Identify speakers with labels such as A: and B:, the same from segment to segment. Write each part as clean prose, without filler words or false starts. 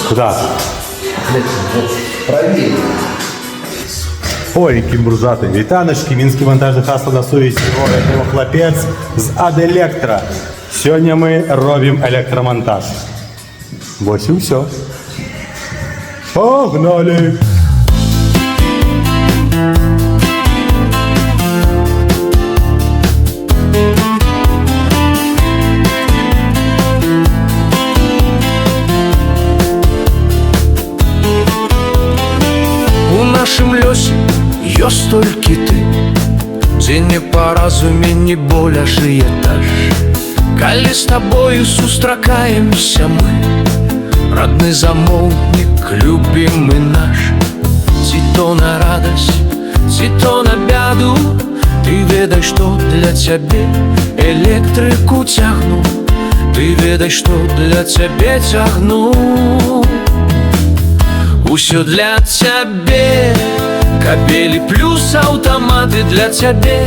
A: Куда?
B: Правее.
A: Ой, які бурзати. Вітаночки, мінське вантажне хасло на совісті. Ой, хлопець з Аделектра. Сьогодні ми робимо електромонтаж. Ось і все. Погнали!
C: У нашым лёсе ёсць толькі ты, дзе непаразуменне, боль, ажыятаж. Калі з табою сустракаемся мы, родны замоўнік, любімы наш. Ці то на радасць, ці то на бяду, ты ведай, што для цябе электрыку цягну. Ты ведай, што для цябе цягну. Усё для цябе, кабелі плюс аўтаматы для цябе,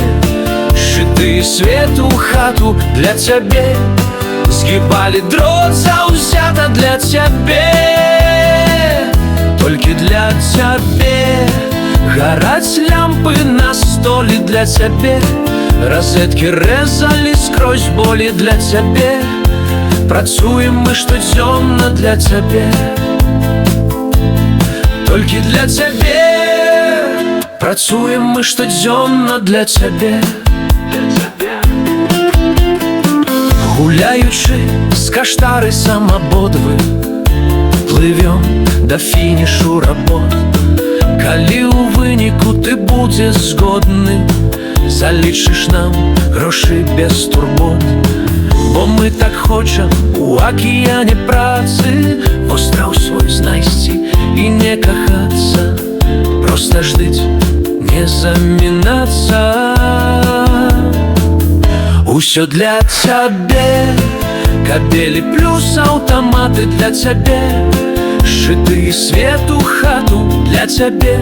C: шытыя свету хату для цябе, згібалі дрот заўзята для цябе. Толькі для цябе гараць лямпы на столі для цябе, розеткі рэзалі скрозь болі для цябе. Працуем мы штодзённа для цябе, толькі для цябе. Працуем мы штодзённа для цябе. Гуляючы з каштарысам абодвы, плывём да фінішу работ. Калі ў выніку ты будзеш згодны, залічыш нам грошы без турбот. Бо мы так хочам у акіяне працы востраў свой знайсці і не кахацца, проста ждыць, не замінацца. Усё для цябе, кабелі плюс аўтаматы для цябе, шытыя свету хату для цябе,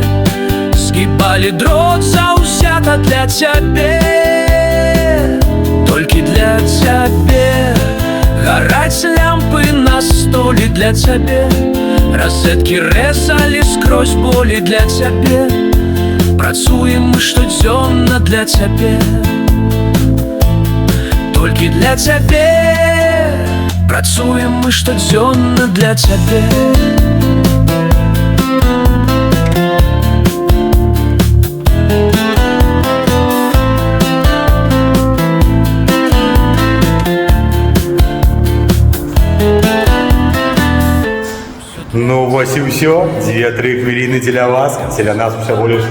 C: згібалі дрот заўзята для цябе. Толькі для цябе гараць лямпы на столі для цябе, розеткі рэзалі скрозь болі для цябе. Працуем мы штодзённа для цябе, толькі для цябе. Працуем мы штодзённа для цябе.
A: Ну вось і ўсё. 2-3 хвіліны дзеля вас, дзеля нас усяго лишь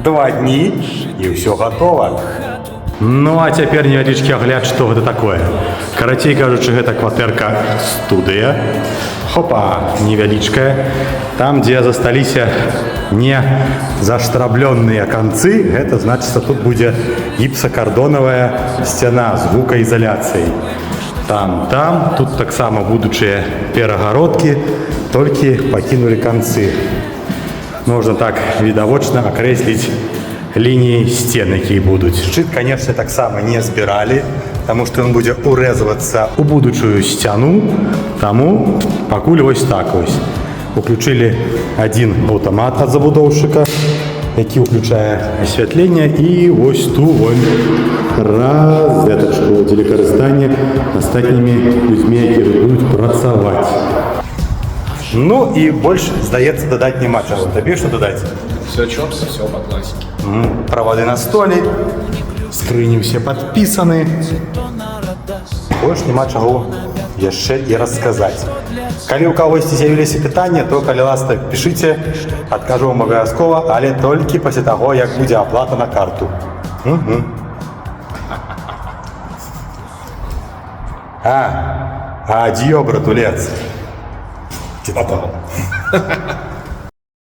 A: 2 дні і ўсё готово. Ну а цяпер невялічкі агляд, што гэта такое. Карацей кажучы, гэта кватэрка студыя. Хопа, невялічкая. Там, дзе засталіся не заштраблёныя канцы, гэта значыцца, тут будзе гіпсакардонавая сцяна з гукаізаляцыяй. Там, тут таксама будучыя перагародкі, толькі пакінулі канцы. Можна так відавочна акрэсліць лініі сцен, якія будуць. Шчыт, канешне, таксама не збіралі, таму што ён будзе урэзвацца ў будучую сцяну. Таму пакуль вось так вось. Уключылі адзін аўтамат ад забудоўшчыка, які ўключае асвятленне, і вось ту вон розетачку дзеля карыстання астатнімі людзьмі, якія будуць працаваць. Ну і больш, здаецца, дадаць няма чаго. Табе што дадаць?
B: Все чётко, все по классике.
A: Правады на столі, скрыні ўсе падпісаны. Больш няма чаго яшчэ і расказаць. Калі ў кагосьці з'явіліся пытанні, то, калі ласка, пішыце, адкажу вам абавязкова, але толькі пасля таго, як будзе аплата на карту. Ад'ё, братулец. Ці попал.